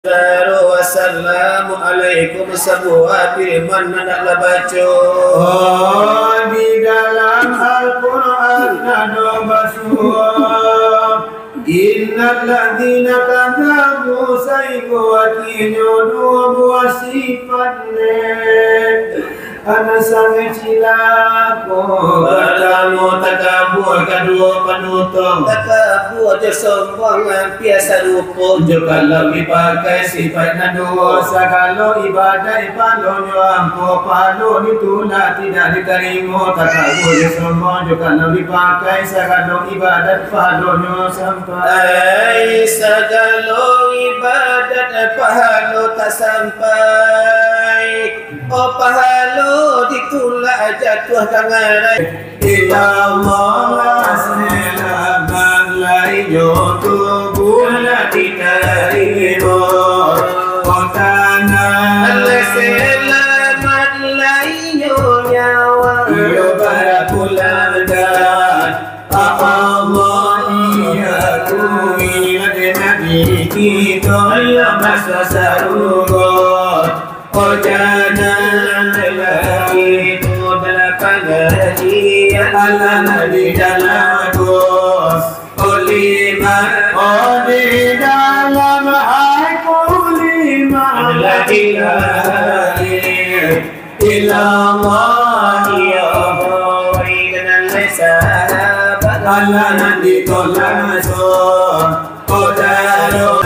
Wassalamualaikum sebuah firman hendaklah baca. Di dalam Al-Quran ada basuh Innal ladzina kadzabu sayyi'atinya dua buah sifatnya Ana sangat cilako Pertama takabur, kedua penutup. Takabur je sombong biasa lupa. kalau dipakai sifatnya dosa kalau ibadah palonyo ampo palo ditolak tidak diterima takabur je sombong kalau dipakai kalau ibadat palonyo sampai Segala ibadat pahala tak sampai. Oh pahala ditolak jatuh tangan. Ila Allah selamat lainyo tubuhlah diterima Kotana Allah selamat lainyo nyawa. Iyo barakulah dan Allah iya kuih Nabi kita yang masa sarungot Jangan lagi itu belakang dia Allah di dalam dos Lima di dalam aku lima lagi ilallah ya Allah di tolak Kodaro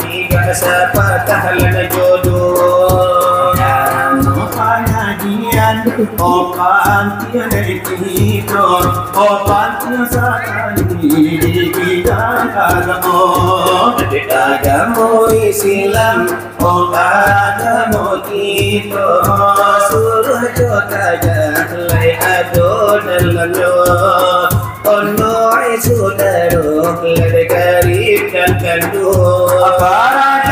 Jika siapa tahalan jodoh Opan tiada kita Opan tiada kita agama Agama Islam agama kita Suruh jota jahlai adon dalamnya Ono saudara lada karib dan kandung Para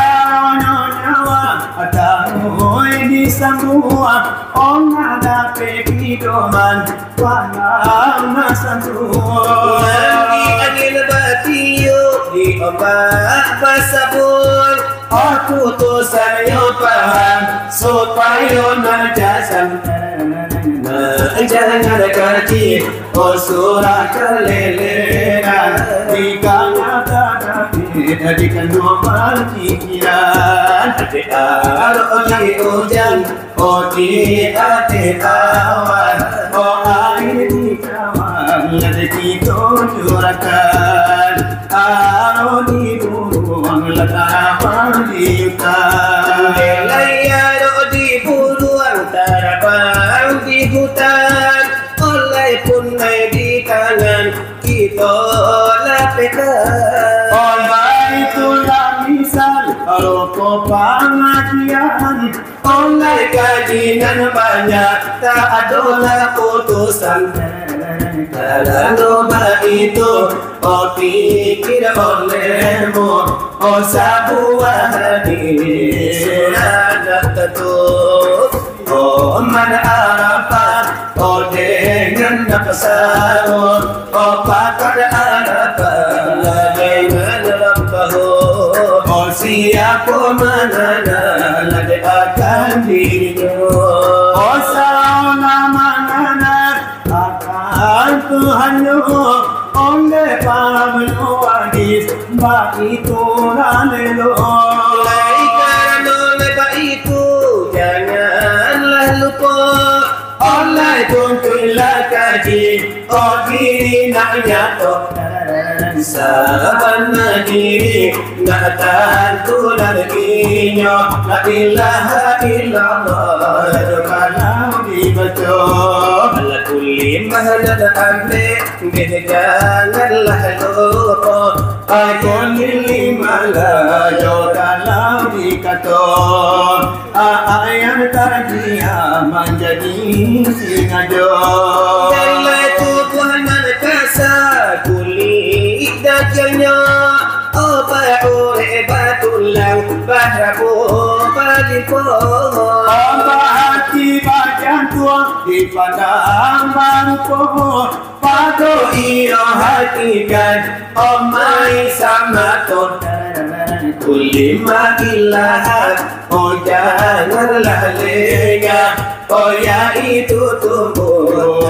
nyawa Atamoy di semua Om ada pekidoman Walang nasanduan Mandi angin batiyo di ombak basabun Aku tuh saya paham Supaya najasan Jangan kaji Oh surah keleleran Jika nyata dari kandungan pikiran Kalau di hujan Oh di hati awan Oh air di kawan Rezeki curahkan Kalau di buruan Letapang di hutan Layar di buruan Tarapang di hutan Oleh pun di tangan Kita lapekan Itulah misal kalau kau pengajian oleh kajian banyak tak adalah putusan dalam doa itu oh pikir olehmu oh sebuah hadis Surat ketutup oh man Arafat oh dengan nafsamu oh pakar Arafat dengan Rabbahu oh siapa mana lagi akan dirinya oh sauna mana akan Tuhanmu oleh pamelu hadis bagi Tuhan lo Lepas itu janganlah lupa oleh tuntulah kaji oh diri nak nyata sahabat diri nak tentu laginya la ilaha illallah kalau dibaca ala kulli mahlad amri janganlah lupa aku lima lajo dalam dikata ayat tadi menjadi singajo Jalla Tuhan kasa kuli dajjalnya Oba'u ibatullah bahrabu balipo hati bagian tua di padang bangko Pado iyo hati kan omai sama todan Kulli makilah, oh janganlah lengah, oh ya itu tumbuh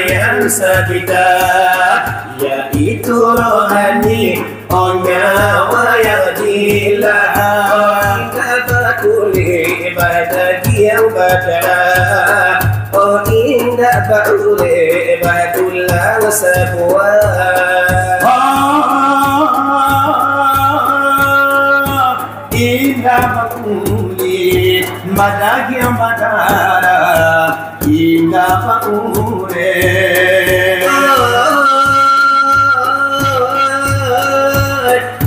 yang sabita, yaitu rohani, oh nyawa yang dilah, kata kuli ibadah yang badara, oh indah baule ibadulah sebuah. Indah bakuli madagi madara indah bakule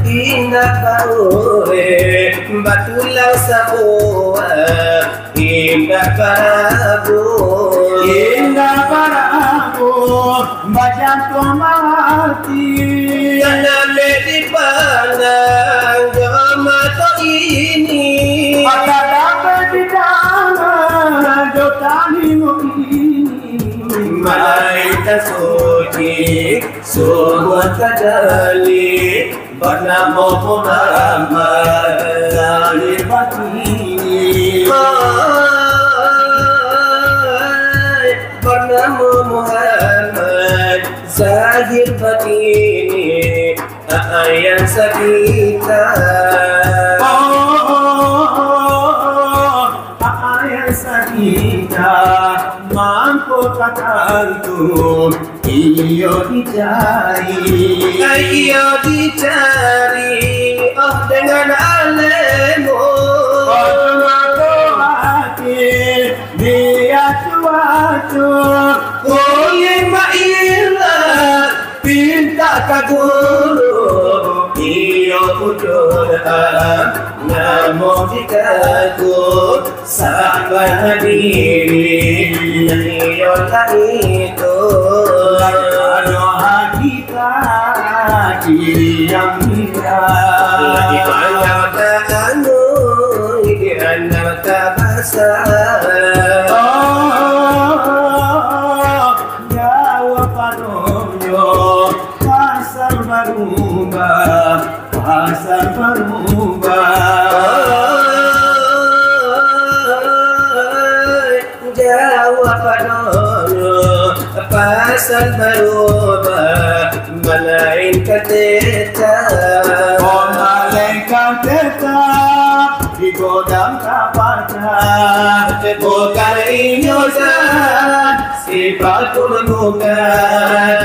indah bakule batulau sabua indah barabu bajanto mati yana di pandang mata ini ada di dalam jotani ini malaikat suci semua kadali bernama Muhammad zahir batini bernama Muhammad zahir batini ayat sabita ayat sabita mampu katantu iyo dicari oh dengan alemu dia cuacu boleh mailah pinta kaguru iyo udolan namo dikaku sampai hadiri iyo itu doa kita yang kita di antara bahasa jawab panonyo pasar jawab panonyo pasar berubah malaikat tetap malaikat tetap di godam kabarnya bukan inyosan sifatul bukan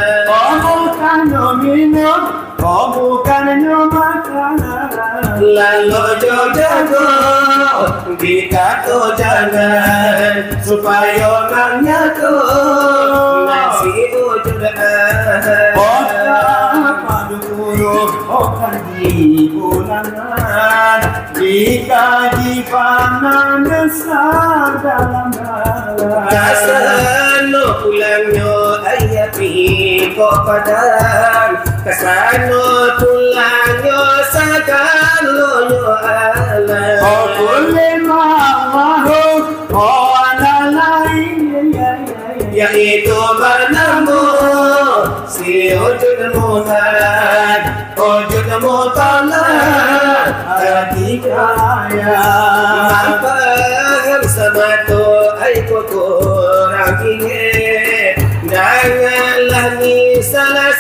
bukan minum bukan makan lalu jodoh dikatakan jangan supaya orangnya tuh nasi ujudan bukan di bulanan dikaji panan besar dalam dalam kasano pulangnya ayapi kok padan kasano pulangnya sakalo yo ala oh boleh mahu oh ada lain yaitu bernama si wujud Muhammad wujud Muhammad hati kaya apa sama tu aku kurang ingin janganlah ni salah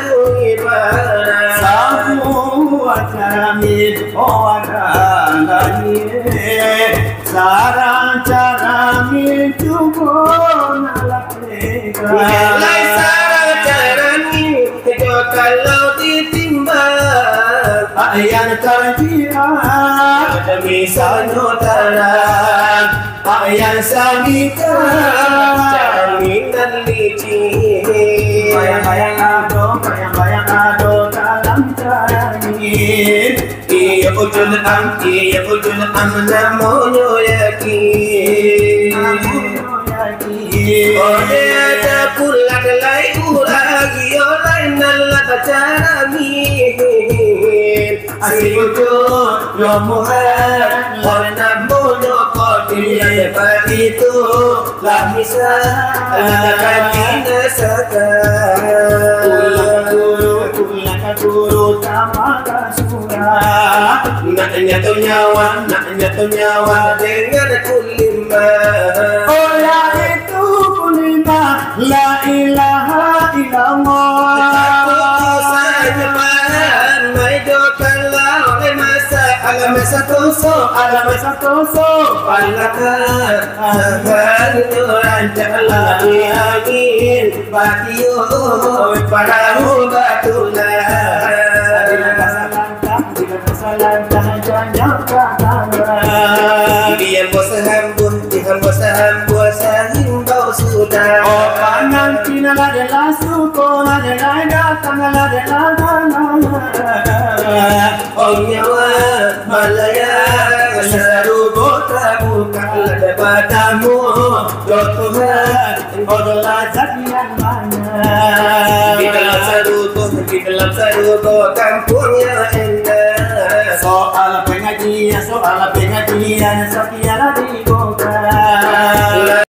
ku ibarat semua kami lagi cara mencuba nalak nilai cara kalau ditimbang ayat terjirat demi sanotaran ayat sabita jaminan licin bayang-bayang ado dalam janin iya ujul am namonya yakin ada pulang lagi orang nalak jaramin asikutu yo muhar orang namonya kodir itu lah bisa katina saka pulang guru maka surah. Nak nyatu nyawa dengan kulima. Oh ya itu kulima la ilaha illallah. Alam satu Palaka Sahaduran Jalani angin Batiyo Padamu batula Dia hambun Sahimbau sudah Oh kanan kina adalah suku adalah datang adalah Oh nyawa Malaya Saru kota bukan ada padamu Ya Tuhan Engkau adalah zat yang mana Di dalam saruku kampungnya indah Soal pengajian Sekian